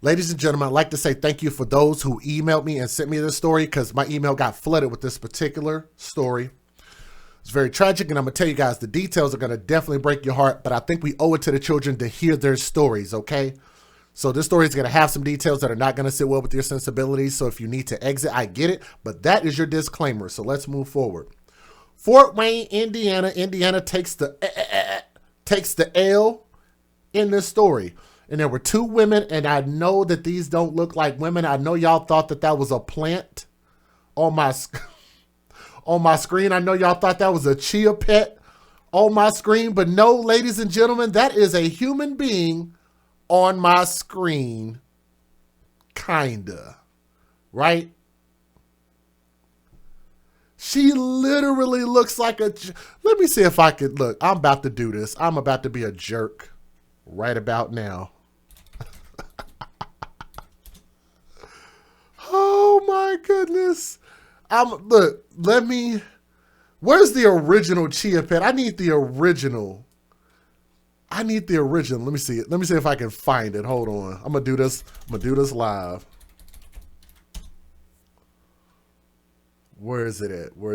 Ladies and gentlemen, I'd like to say thank you for those who emailed me and sent me this story because my email got flooded with this particular story. It's very tragic, and I'm going to tell you guys the details are going to definitely break your heart, but I think we owe it to the children to hear their stories, okay? So this story is going to have some details that are not going to sit well with your sensibilities, so if you need to exit, I get it, but that is your disclaimer, so let's move forward. Fort Wayne, Indiana. Indiana takes the L in this story. And there were two women, and I know that these don't look like women. I know y'all thought that that was a plant on my screen. I know y'all thought that was a chia pet on my screen, but no, ladies and gentlemen, that is a human being on my screen. Kinda, right? She literally looks like a... Let me see if I could... Look, I'm about to do this. I'm about to be a jerk right about now. Oh my goodness. Look, let me... Where's the original chia pet? I need the original. Let me see it. Let me see if I can find it. Hold on. I'm going to do this. I'm going to do this live. Where is it at? Where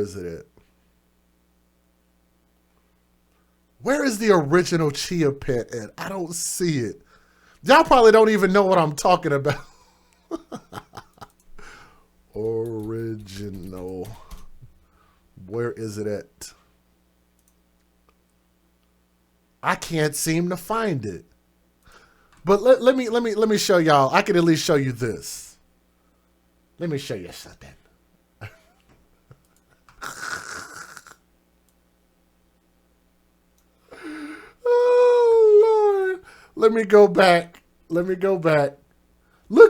is the original chia pet at? I don't see it. Y'all probably don't even know what I'm talking about. Original. Where is it at? I can't seem to find it. But let me show y'all. I can at least show you this. Let me show you something. Oh, Lord. Let me go back. Look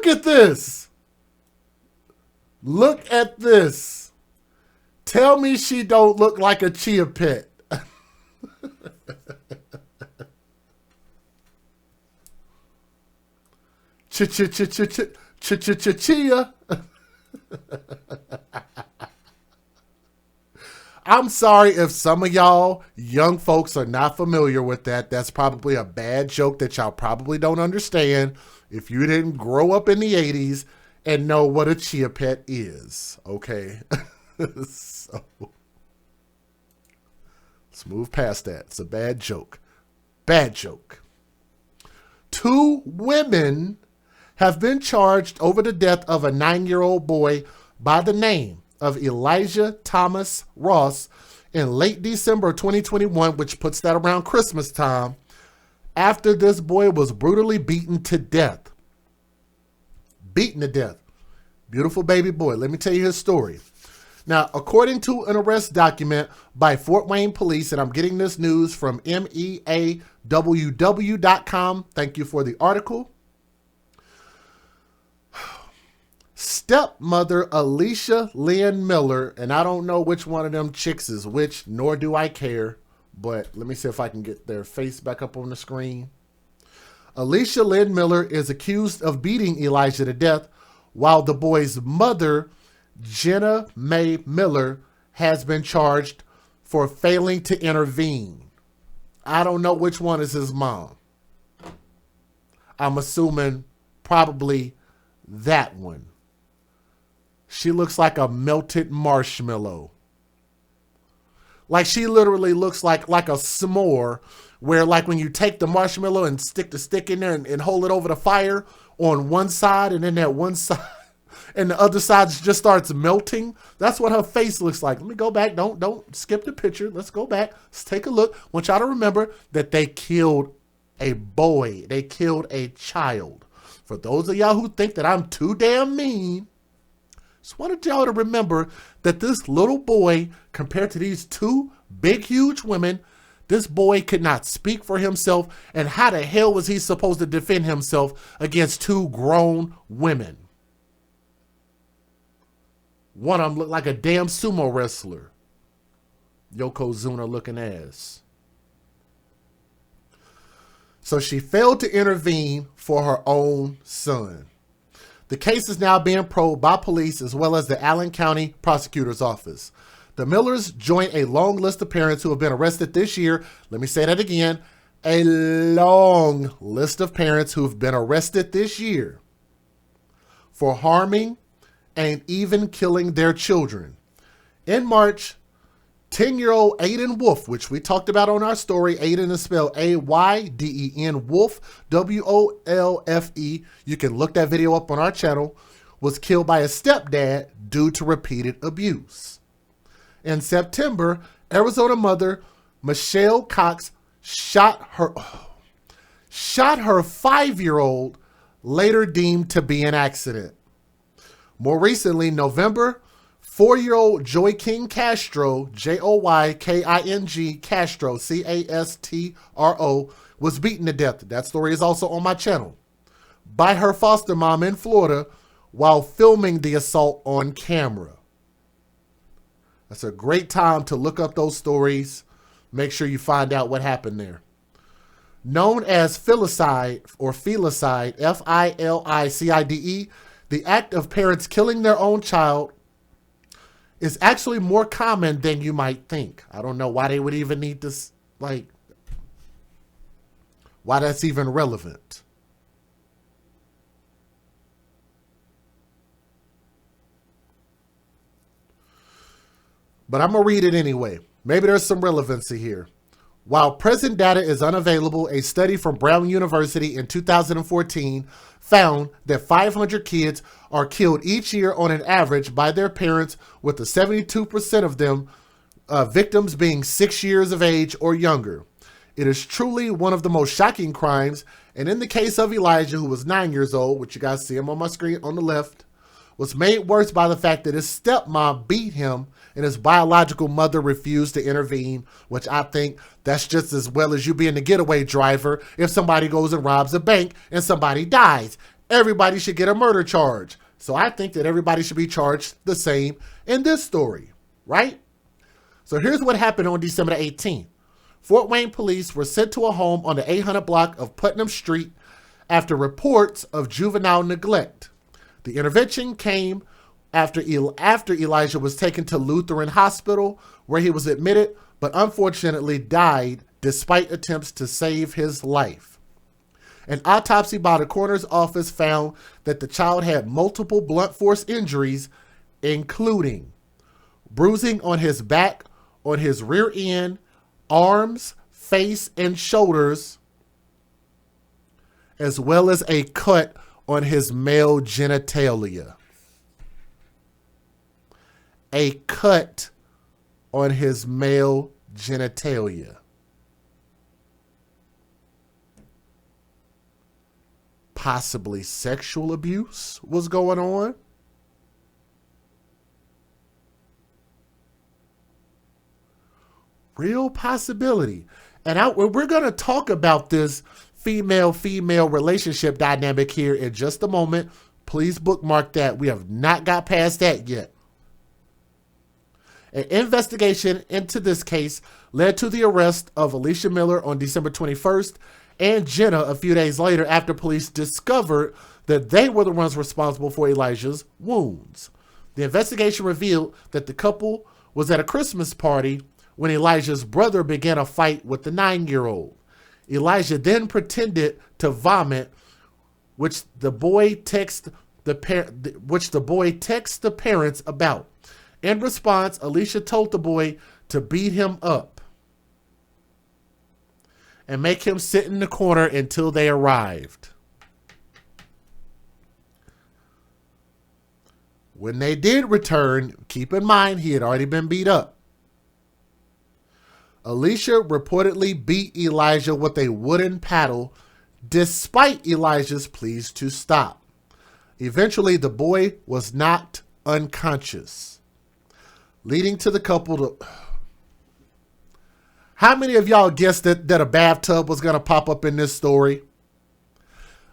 at this. Look at this. Tell me she don't look like a chia pet. Chia. I'm sorry if some of y'all young folks are not familiar with that. That's probably a bad joke that y'all probably don't understand if you didn't grow up in the 80s and know what a chia pet is, okay? So, let's move past that. It's a bad joke. Bad joke. 2 women have been charged over the death of a 9-year-old boy by the name of Elijah Thomas Ross in late December 2021, which puts that around Christmas time, after this boy was brutally beaten to death. Beaten to death. Beautiful baby boy. Let me tell you his story. Now, according to an arrest document by Fort Wayne Police, and I'm getting this news from meaww.com. Thank you for the article. Stepmother Alicia Lynn Miller, and I don't know which one of them chicks is which, nor do I care, but let me see if I can get their face back up on the screen. Alicia Lynn Miller is accused of beating Elijah to death, while the boy's mother, Jenna Mae Miller, has been charged for failing to intervene. I don't know which one is his mom. I'm assuming probably that one. She looks like a melted marshmallow. Like she literally looks like a s'more, where like when you take the marshmallow and stick the stick in there and hold it over the fire on one side, and then that one side and the other side just starts melting. That's what her face looks like. Let me go back. Don't skip the picture. Let's go back. Let's take a look. I want y'all to remember that they killed a boy. They killed a child. For those of y'all who think that I'm too damn mean, just wanted y'all to remember that this little boy, compared to these 2 big, huge women, this boy could not speak for himself. And how the hell was he supposed to defend himself against 2 grown women? One of them looked like a damn sumo wrestler. Yokozuna looking ass. So she failed to intervene for her own son. The case is now being probed by police as well as the Allen County Prosecutor's Office. The Millers join a long list of parents who have been arrested this year. Let me say that again. A long list of parents who have been arrested this year for harming and even killing their children. In March, 10-year-old Aiden Wolf, which we talked about on our story, Aiden is spelled Ayden, Wolf, Wolfe. You can look that video up on our channel, was killed by his stepdad due to repeated abuse. In September, Arizona mother Michelle Cox shot her 5-year-old, later deemed to be an accident. More recently, November, 4-year-old Joyking Castro, Joyking Castro, Castro, was beaten to death. That story is also on my channel, by her foster mom in Florida while filming the assault on camera. That's a great time to look up those stories. Make sure you find out what happened there. Known as filicide or filicide, Filicide, the act of parents killing their own child is actually more common than you might think. I don't know why they would even need this, why that's even relevant. But I'm going to read it anyway. Maybe there's some relevancy here. While present data is unavailable, a study from Brown University in 2014 found that 500 kids are killed each year on an average by their parents, with the 72% of them victims being 6 years of age or younger. It is truly one of the most shocking crimes, and in the case of Elijah, who was 9 years old, which you guys see him on my screen on the left, was made worse by the fact that his stepmom beat him and his biological mother refused to intervene, which I think that's just as well as you being the getaway driver if somebody goes and robs a bank and somebody dies. Everybody should get a murder charge. So I think that everybody should be charged the same in this story, right? So here's what happened on December 18th. Fort Wayne police were sent to a home on the 800 block of Putnam Street after reports of juvenile neglect. The intervention came after Elijah was taken to Lutheran Hospital, where he was admitted, but unfortunately died despite attempts to save his life. An autopsy by the coroner's office found that the child had multiple blunt force injuries, including bruising on his back, on his rear end, arms, face, and shoulders, as well as a cut on his male genitalia. A cut on his male genitalia. Possibly sexual abuse was going on. Real possibility. And we're going to talk about this female-female relationship dynamic here in just a moment. Please bookmark that. We have not got past that yet. An investigation into this case led to the arrest of Alicia Miller on December 21st and Jenna a few days later after police discovered that they were the ones responsible for Elijah's wounds. The investigation revealed that the couple was at a Christmas party when Elijah's brother began a fight with the 9-year-old. Elijah then pretended to vomit, which the boy texts the parents about. In response, Alicia told the boy to beat him up and make him sit in the corner until they arrived. When they did return, keep in mind he had already been beat up. Alicia reportedly beat Elijah with a wooden paddle despite Elijah's pleas to stop. Eventually, the boy was knocked unconscious, leading to the couple to... How many of y'all guessed that a bathtub was going to pop up in this story?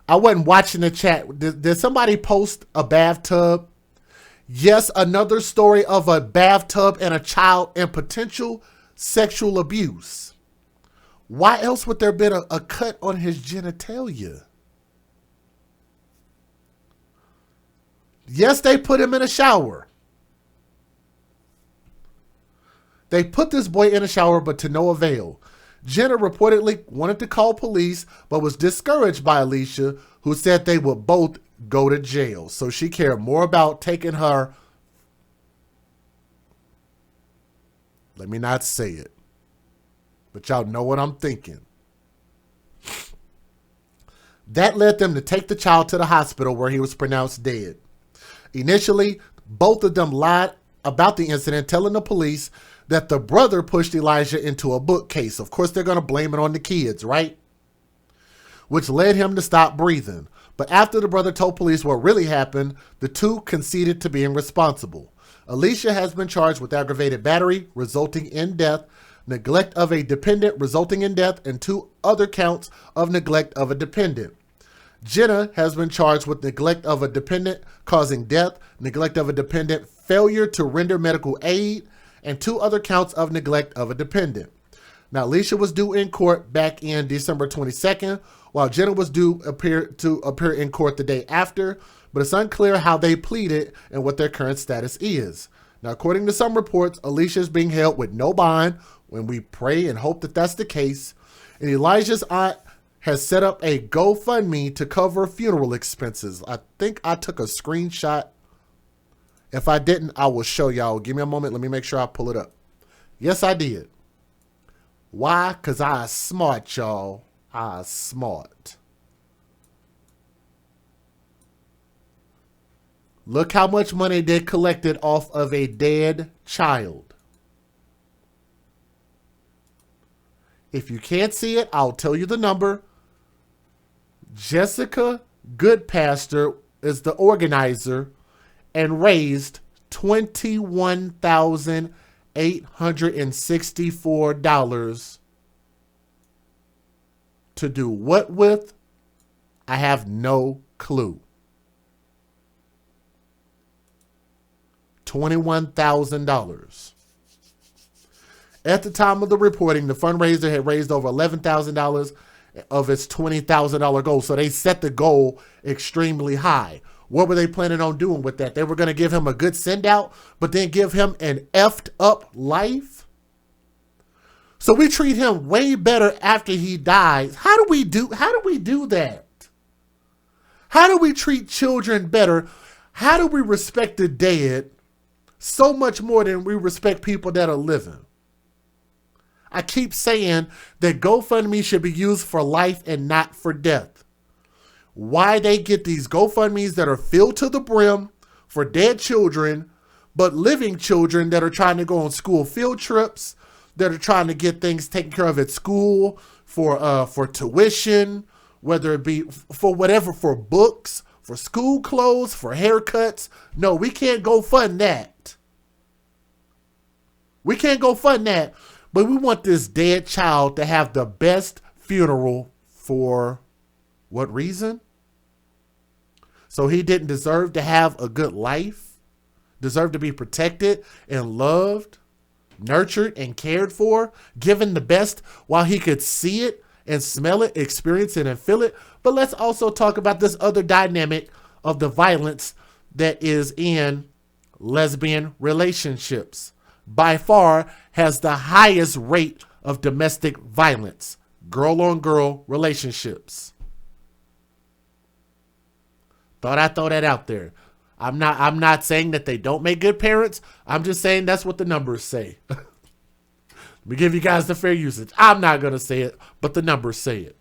I wasn't watching the chat. Did somebody post a bathtub? Yes, another story of a bathtub and a child and potential sexual abuse. Why else would there have been a cut on his genitalia? Yes, they put him in a shower. They put this boy in a shower, but to no avail. Jenna reportedly wanted to call police, but was discouraged by Alicia, who said they would both go to jail. So she cared more about taking her, let me not say it, but y'all know what I'm thinking. That led them to take the child to the hospital where he was pronounced dead. Initially, both of them lied about the incident, telling the police that the brother pushed Elijah into a bookcase. Of course, they're going to blame it on the kids, right? Which led him to stop breathing. But after the brother told police what really happened, the two conceded to being responsible. Alicia has been charged with aggravated battery resulting in death, neglect of a dependent resulting in death, and 2 other counts of neglect of a dependent. Jenna has been charged with neglect of a dependent causing death, neglect of a dependent, failure to render medical aid, and 2 other counts of neglect of a dependent. Now, Alicia was due in court back in December 22nd, while Jenna was due to appear in court the day after, but it's unclear how they pleaded and what their current status is. Now, according to some reports, Alicia is being held with no bond, when we pray and hope that that's the case, and Elijah's aunt has set up a GoFundMe to cover funeral expenses. I think I took a screenshot. If I didn't, I will show y'all. Give me a moment. Let me make sure I pull it up. Yes, I did. Why? Because I smart, y'all. I smart. Look how much money they collected off of a dead child. If you can't see it, I'll tell you the number. Jessica Goodpastor is the organizer and raised $21,864 to do what with? I have no clue. $21,000. At the time of the reporting, the fundraiser had raised over $11,000 of its $20,000 goal. So they set the goal extremely high. What were they planning on doing with that? They were going to give him a good send out, but then give him an effed up life. So we treat him way better after he dies. How do we do that? How do we treat children better? How do we respect the dead so much more than we respect people that are living? I keep saying that GoFundMe should be used for life and not for death. Why they get these GoFundMes that are filled to the brim for dead children, but living children that are trying to go on school field trips, that are trying to get things taken care of at school for tuition, whether it be for whatever, for books, for school clothes, for haircuts. No, we can't go fund that. We can't go fund that. But we want this dead child to have the best funeral for what reason? So he didn't deserve to have a good life, deserve to be protected and loved, nurtured and cared for, given the best while he could see it and smell it, experience it and feel it. But let's also talk about this other dynamic of the violence that is in lesbian relationships. By far has the highest rate of domestic violence, girl-on-girl relationships. Thought I'd throw that out there. I'm not saying that they don't make good parents. I'm just saying that's what the numbers say. Let me give you guys the fair usage. I'm not going to say it, but the numbers say it.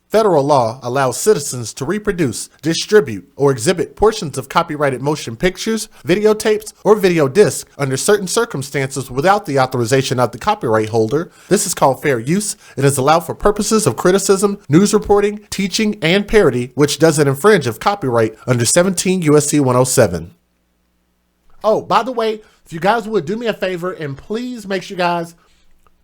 Federal law allows citizens to reproduce, distribute, or exhibit portions of copyrighted motion pictures, videotapes, or video discs under certain circumstances without the authorization of the copyright holder. This is called fair use. It is allowed for purposes of criticism, news reporting, teaching, and parody, which doesn't infringe of copyright under 17 U.S.C. 107. Oh, by the way, if you guys would do me a favor and please make sure you guys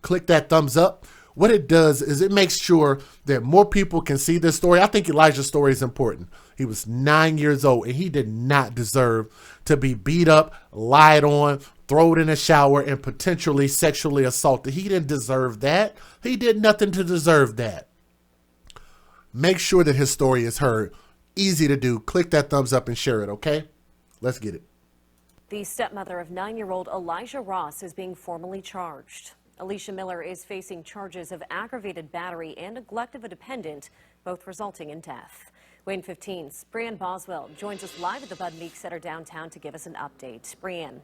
click that thumbs up. What it does is it makes sure that more people can see this story. I think Elijah's story is important. He was 9 years old and he did not deserve to be beat up, lied on, thrown in a shower, and potentially sexually assaulted. He didn't deserve that. He did nothing to deserve that. Make sure that his story is heard. Easy to do. Click that thumbs up and share it, okay? Let's get it. The stepmother of 9-year-old Elijah Ross is being formally charged. Alicia Miller is facing charges of aggravated battery and neglect of a dependent, both resulting in death. Wayne 15's Brianne Boswell joins us live at the Bud Meek Center downtown to give us an update. Brianne.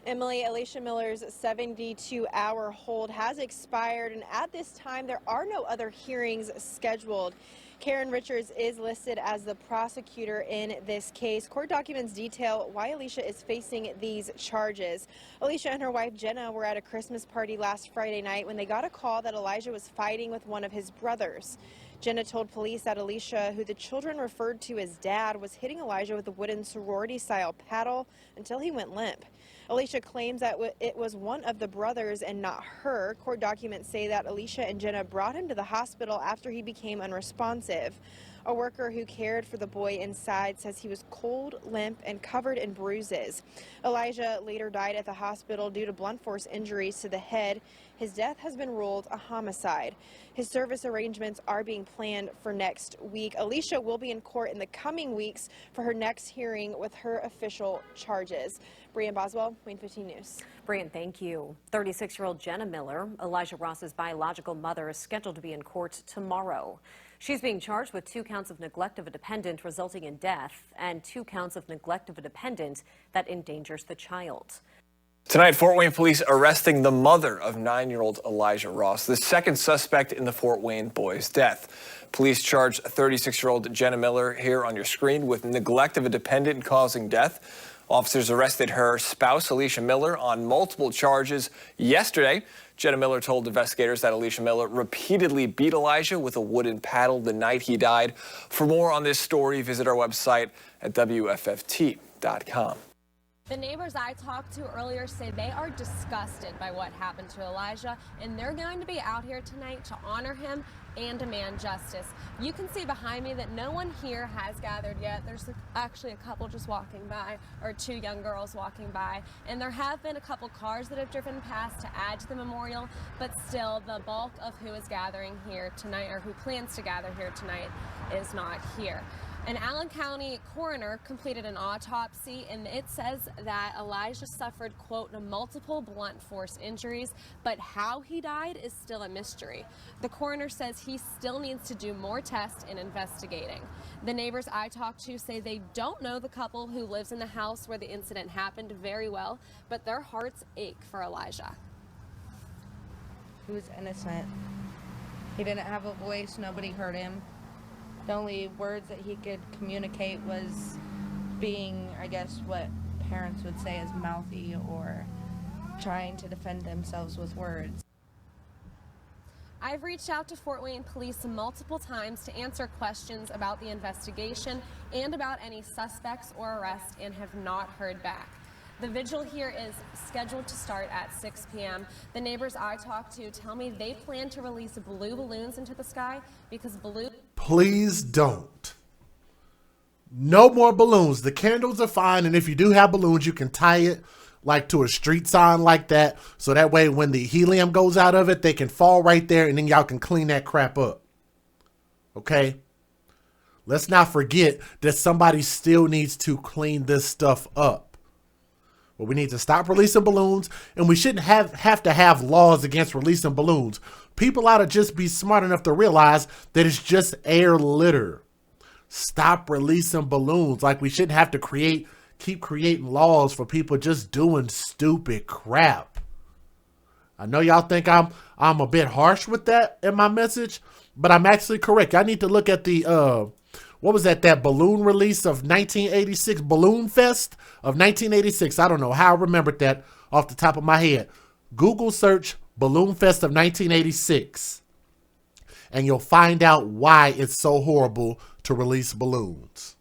Emily, Alicia Miller's 72-hour hold has expired, and at this time there are no other hearings scheduled. Karen Richards is listed as the prosecutor in this case. Court documents detail why Alicia is facing these charges. Alicia and her wife Jenna were at a Christmas party last Friday night when they got a call that Elijah was fighting with one of his brothers. Jenna told police that Alicia, who the children referred to as Dad, was hitting Elijah with a wooden sorority-style paddle until he went limp. Alicia claims that it was one of the brothers and not her. Court documents say that Alicia and Jenna brought him to the hospital after he became unresponsive. A worker who cared for the boy inside says he was cold, limp, and covered in bruises. Elijah later died at the hospital due to blunt force injuries to the head. His death has been ruled a homicide. His service arrangements are being planned for next week. Alicia will be in court in the coming weeks for her next hearing with her official charges. Brianne Boswell, Wayne 15 News. Brianne, thank you. 36-year-old Jenna Miller, Elijah Ross's biological mother, is scheduled to be in court tomorrow. She's being charged with 2 counts of neglect of a dependent resulting in death and 2 counts of neglect of a dependent that endangers the child. Tonight, Fort Wayne police arresting the mother of 9-year-old Elijah Ross, the second suspect in the Fort Wayne boy's death. Police charged 36-year-old Jenna Miller here on your screen with neglect of a dependent causing death. Officers arrested her spouse, Alicia Miller, on multiple charges yesterday. Jenna Miller told investigators that Alicia Miller repeatedly beat Elijah with a wooden paddle the night he died. For more on this story, visit our website at WFFT.com. The neighbors I talked to earlier say they are disgusted by what happened to Elijah, and they're going to be out here tonight to honor him and demand justice. You can see behind me that no one here has gathered yet. There's actually a couple just walking by, or 2 young girls walking by, and there have been a couple cars that have driven past to add to the memorial, but still the bulk of who is gathering here tonight, or who plans to gather here tonight, is not here. An Allen County coroner completed an autopsy, and it says that Elijah suffered, quote, multiple blunt force injuries, but how he died is still a mystery. The coroner says he still needs to do more tests and investigating. The neighbors I talked to say they don't know the couple who lives in the house where the incident happened very well, but their hearts ache for Elijah. He was innocent. He didn't have a voice. Nobody heard him. The only words that he could communicate was being, I guess, what parents would say is mouthy, or trying to defend themselves with words. I've reached out to Fort Wayne police multiple times to answer questions about the investigation and about any suspects or arrests, and have not heard back. The vigil here is scheduled to start at 6 p.m. The neighbors I talked to tell me they plan to release blue balloons into the sky because blue... Please don't. No more balloons. The candles are fine, and if you do have balloons, you can tie it like to a street sign like that, so that way when the helium goes out of it, they can fall right there, and then y'all can clean that crap up. Okay? Let's not forget that somebody still needs to clean this stuff up. But we need to stop releasing balloons, and we shouldn't have to have laws against releasing balloons. People ought to just be smart enough to realize that it's just air litter. Stop releasing balloons. Like, we shouldn't have to keep creating laws for people just doing stupid crap. I know y'all think I'm a bit harsh with that in my message, but I'm actually correct. I need to look at the what was that balloon release of 1986, Balloon Fest of 1986. I don't know how I remembered that off the top of my head. Google search Balloon Fest of 1986, and you'll find out why it's so horrible to release balloons.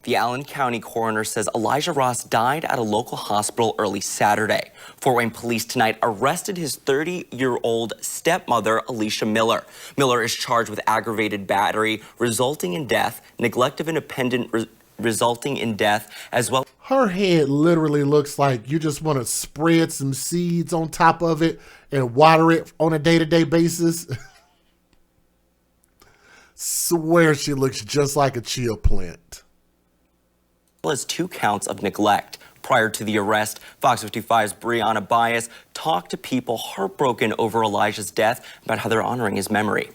The Allen County coroner says Elijah Ross died at a local hospital early Saturday. Fort Wayne police tonight arrested his 30-year-old stepmother, Alicia Miller. Miller is charged with aggravated battery resulting in death, neglect of an dependent resulting in death, as well. Her head literally looks like you just want to spread some seeds on top of it and water it on a day-to-day basis. Swear she looks just like a chia plant. As 2 counts of neglect. Prior to the arrest, Fox 55's Brianna Bias talked to people heartbroken over Elijah's death about how they're honoring his memory.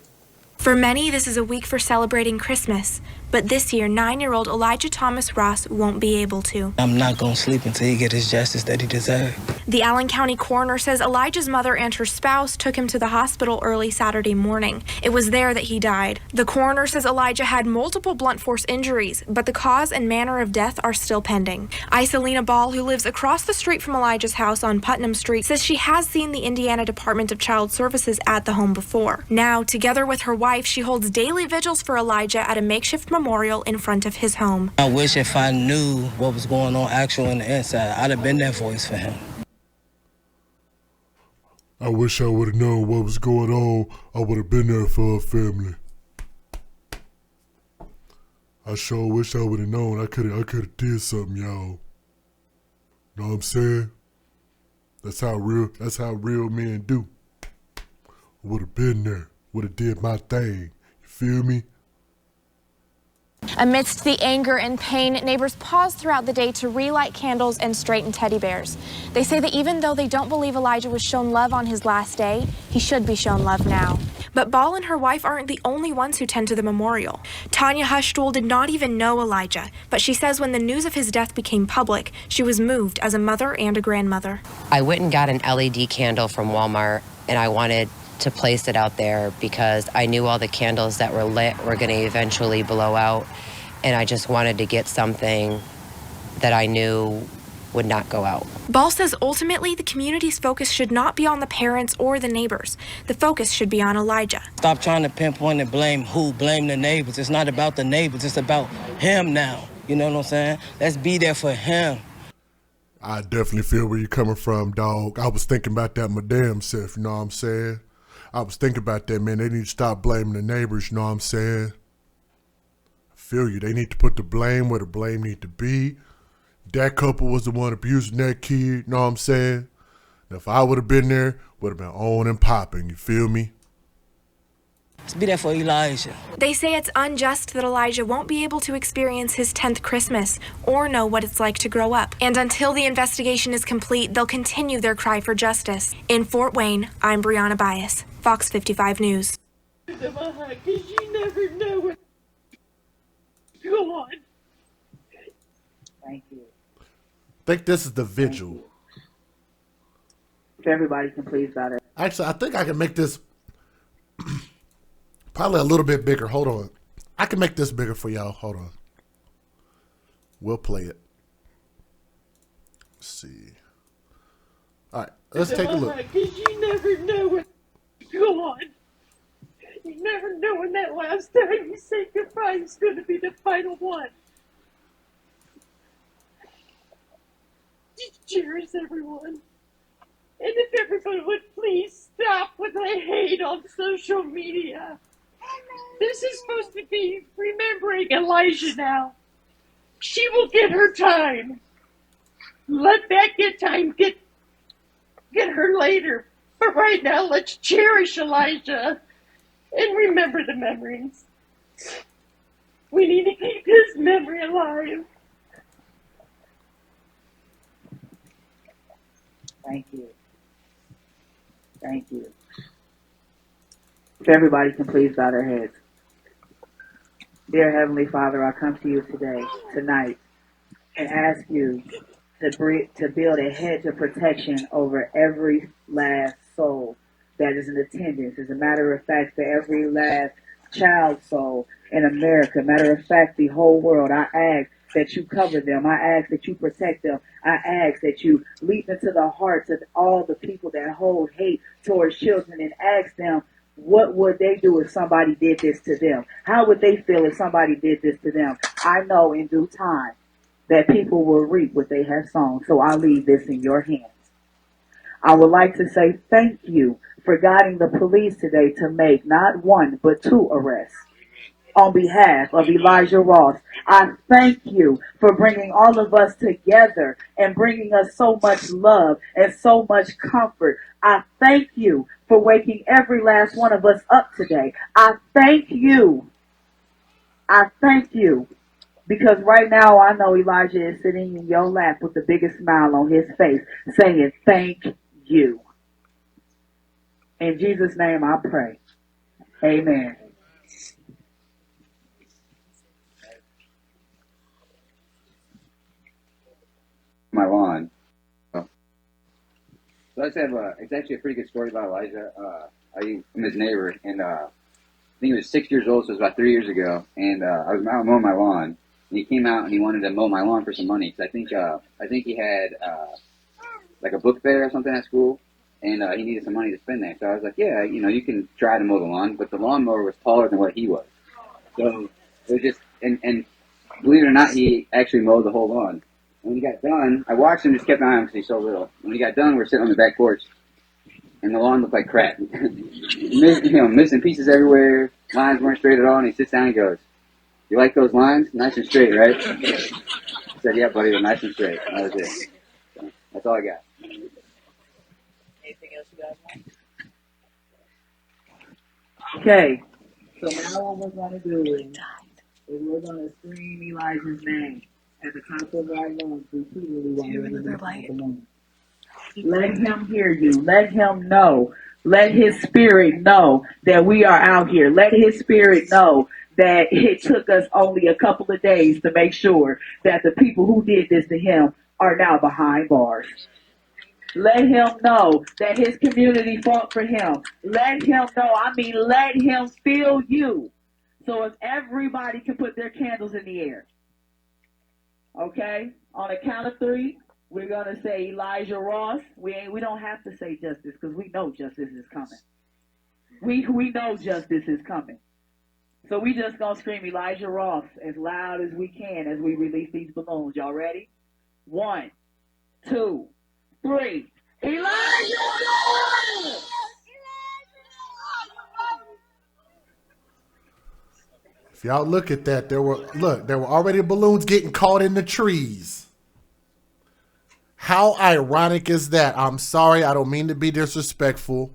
For many, this is a week for celebrating Christmas, but this year, 9-year-old Elijah Thomas Ross won't be able to. I'm not going to sleep until he gets his justice that he deserves. The Allen County coroner says Elijah's mother and her spouse took him to the hospital early Saturday morning. It was there that he died. The coroner says Elijah had multiple blunt force injuries, but the cause and manner of death are still pending. Iselina Ball, who lives across the street from Elijah's house on Putnam Street, says she has seen the Indiana Department of Child Services at the home before. Now, together with her wife, she holds daily vigils for Elijah at a makeshift memorial in front of his home. I wish if I knew what was going on actual in the inside, I'd have been that voice for him. I wish I would have known what was going on. I would have been there for her family. I sure wish I would have known. I could have did something, y'all. Know what I'm saying? That's how real men do. Would have been there. Would have did my thing. You feel me? Amidst the anger and pain, neighbors paused throughout the day to relight candles and straighten teddy bears. They say that even though they don't believe Elijah was shown love on his last day, he should be shown love now. But Ball and her wife aren't the only ones who tend to the memorial. Tanya Hushtool did not even know Elijah, but she says when the news of his death became public, she was moved as a mother and a grandmother. I went and got an LED candle from Walmart, and I wanted to place it out there because I knew all the candles that were lit were going to eventually blow out, and I just wanted to get something that I knew would not go out. Ball says ultimately the community's focus should not be on the parents or the neighbors. The focus should be on Elijah. Stop trying to pinpoint and blame the neighbors. It's not about the neighbors, it's about him now. You know what I'm saying? Let's be there for him. I definitely feel where you're coming from, dog. I was thinking about that my damn self, you know what I'm saying? I was thinking about that, man. They need to stop blaming the neighbors, you know what I'm saying? I feel you. They need to put the blame where the blame need to be. That couple was the one abusing that kid, you know what I'm saying? Now, if I would have been there, would have been on and popping, you feel me? Let's be there for Elijah. They say it's unjust that Elijah won't be able to experience his 10th Christmas or know what it's like to grow up. And until the investigation is complete, they'll continue their cry for justice. In Fort Wayne, I'm Brianna Bias, Fox 55 News. Because you never know what. Go on. Thank you. I think this is the vigil. If everybody can please bow their. Actually, I think I can make this probably a little bit bigger. Hold on. I can make this bigger for y'all. Hold on. We'll play it. Let's see. All right. Let's take a look. Because you never know what. Go on. You never know when that last time you say goodbye is going to be the final one. Cheers, everyone. And if everybody would please stop what they hate on social media. This is supposed to be remembering Elijah now. She will get her time. Let that get time get her later. But right now, let's cherish Elijah and remember the memories. We need to keep his memory alive. Thank you. Thank you. If everybody can please bow their heads. Dear Heavenly Father, I come to you tonight, and ask you to build a hedge of protection over every last soul that is in attendance. As a matter of fact, for every last child soul in America, matter of fact, the whole world, I ask that you cover them. I ask that you protect them. I ask that you leap into the hearts of all the people that hold hate towards children and ask them, what would they do if somebody did this to them? How would they feel if somebody did this to them? I know in due time that people will reap what they have sown, so I leave this in your hands. I would like to say thank you for guiding the police today to make not one, but 2 arrests on behalf of Elijah Ross. I thank you for bringing all of us together and bringing us so much love and so much comfort. I thank you for waking every last one of us up today. I thank you. Because right now I know Elijah is sitting in your lap with the biggest smile on his face saying, thank you. In Jesus' name I pray. Amen. My lawn. So I just have it's actually a pretty good story about Elijah. I'm his neighbor, and I think he was 6 years old, so it was about 3 years ago. And I was out mowing my lawn, and he came out and he wanted to mow my lawn for some money because I think he had like a book fair or something at school, and he needed some money to spend there. So I was like, yeah, you can try to mow the lawn, but the lawnmower was taller than what he was. So it was just and believe it or not, he actually mowed the whole lawn. When he got done, I watched him, just kept an eye on him because he's so little. When he got done, we're sitting on the back porch, and the lawn looked like crap. Missing pieces everywhere, lines weren't straight at all, and he sits down and goes, you like those lines? Nice and straight, right? I said, yeah, buddy, they're nice and straight. And that was it. So, that's all I got. Anything else you guys want? Okay, so now what we're going to do is we're going to scream Elijah's name at the top of our lungs repeatedly while we're in the room. Let him hear you. Let him know. Let his spirit know that we are out here. Let his spirit know that it took us only a couple of days to make sure that the people who did this to him are now behind bars. Let him know that his community fought for him. Let him know, let him feel you. So if everybody can put their candles in the air. Okay? On a count of 3, we're going to say Elijah Ross. We don't have to say justice because we know justice is coming. We know justice is coming. So we just going to scream Elijah Ross as loud as we can as we release these balloons. Y'all ready? 1, 2, 3. Elijah Ross! If y'all look at that, there were already balloons getting caught in the trees. How ironic is that? I'm sorry, I don't mean to be disrespectful,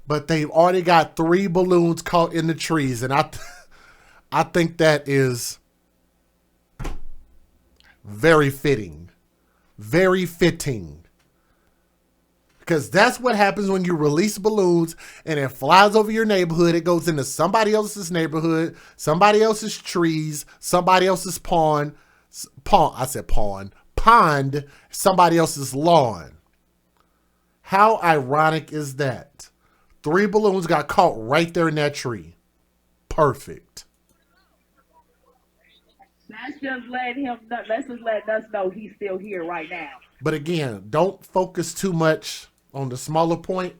but they've already got 3 balloons caught in the trees, and I think that is very fitting. Very fitting. Because that's what happens when you release balloons and it flies over your neighborhood. It goes into somebody else's neighborhood, somebody else's trees, somebody else's pond, somebody else's lawn. How ironic is that? 3 balloons got caught right there in that tree. Perfect. Let's just let us know he's still here right now. But again, don't focus too much on the smaller point.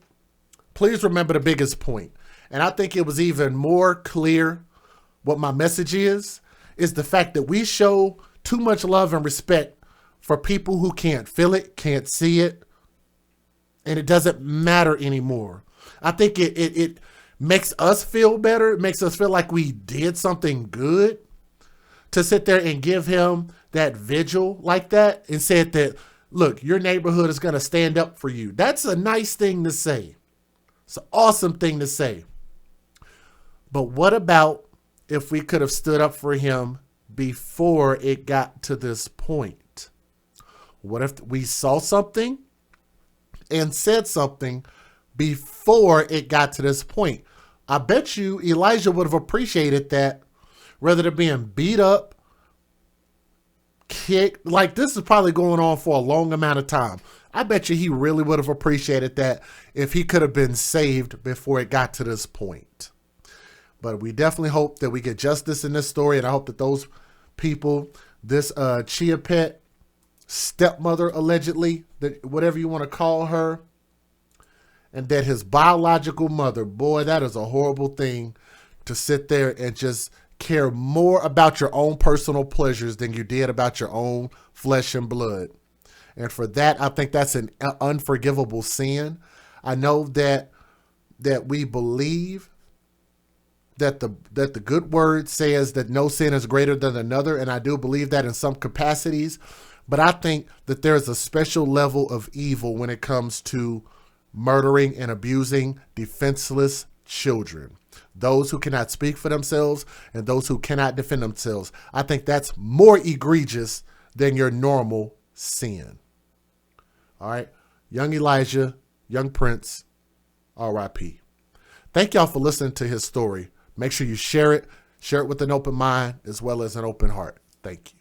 Please remember the biggest point. And I think it was even more clear what my message is the fact that we show too much love and respect for people who can't feel it, can't see it, and it doesn't matter anymore. I think it makes us feel better. It makes us feel like we did something good to sit there and give him that vigil like that and said that, look, your neighborhood is going to stand up for you. That's a nice thing to say. It's an awesome thing to say. But what about if we could have stood up for him before it got to this point? What if we saw something and said something before it got to this point? I bet you Elijah would have appreciated that rather than being beat up, kicked. Like, this is probably going on for a long amount of time. I bet you he really would have appreciated that if he could have been saved before it got to this point. But we definitely hope that we get justice in this story, and I hope that those people, this Chia Pet stepmother, allegedly, that whatever you want to call her, and that his biological mother, boy, that is a horrible thing to sit there and just care more about your own personal pleasures than you did about your own flesh and blood. And for that, I think that's an unforgivable sin. I know that we believe that the good word says that no sin is greater than another, and I do believe that in some capacities. But I think that there is a special level of evil when it comes to murdering and abusing defenseless children. those who cannot speak for themselves, and those who cannot defend themselves. I think that's more egregious than your normal sin. All right. Young Elijah, young Prince, R.I.P. Thank y'all for listening to his story. Make sure you share it with an open mind as well as an open heart. Thank you.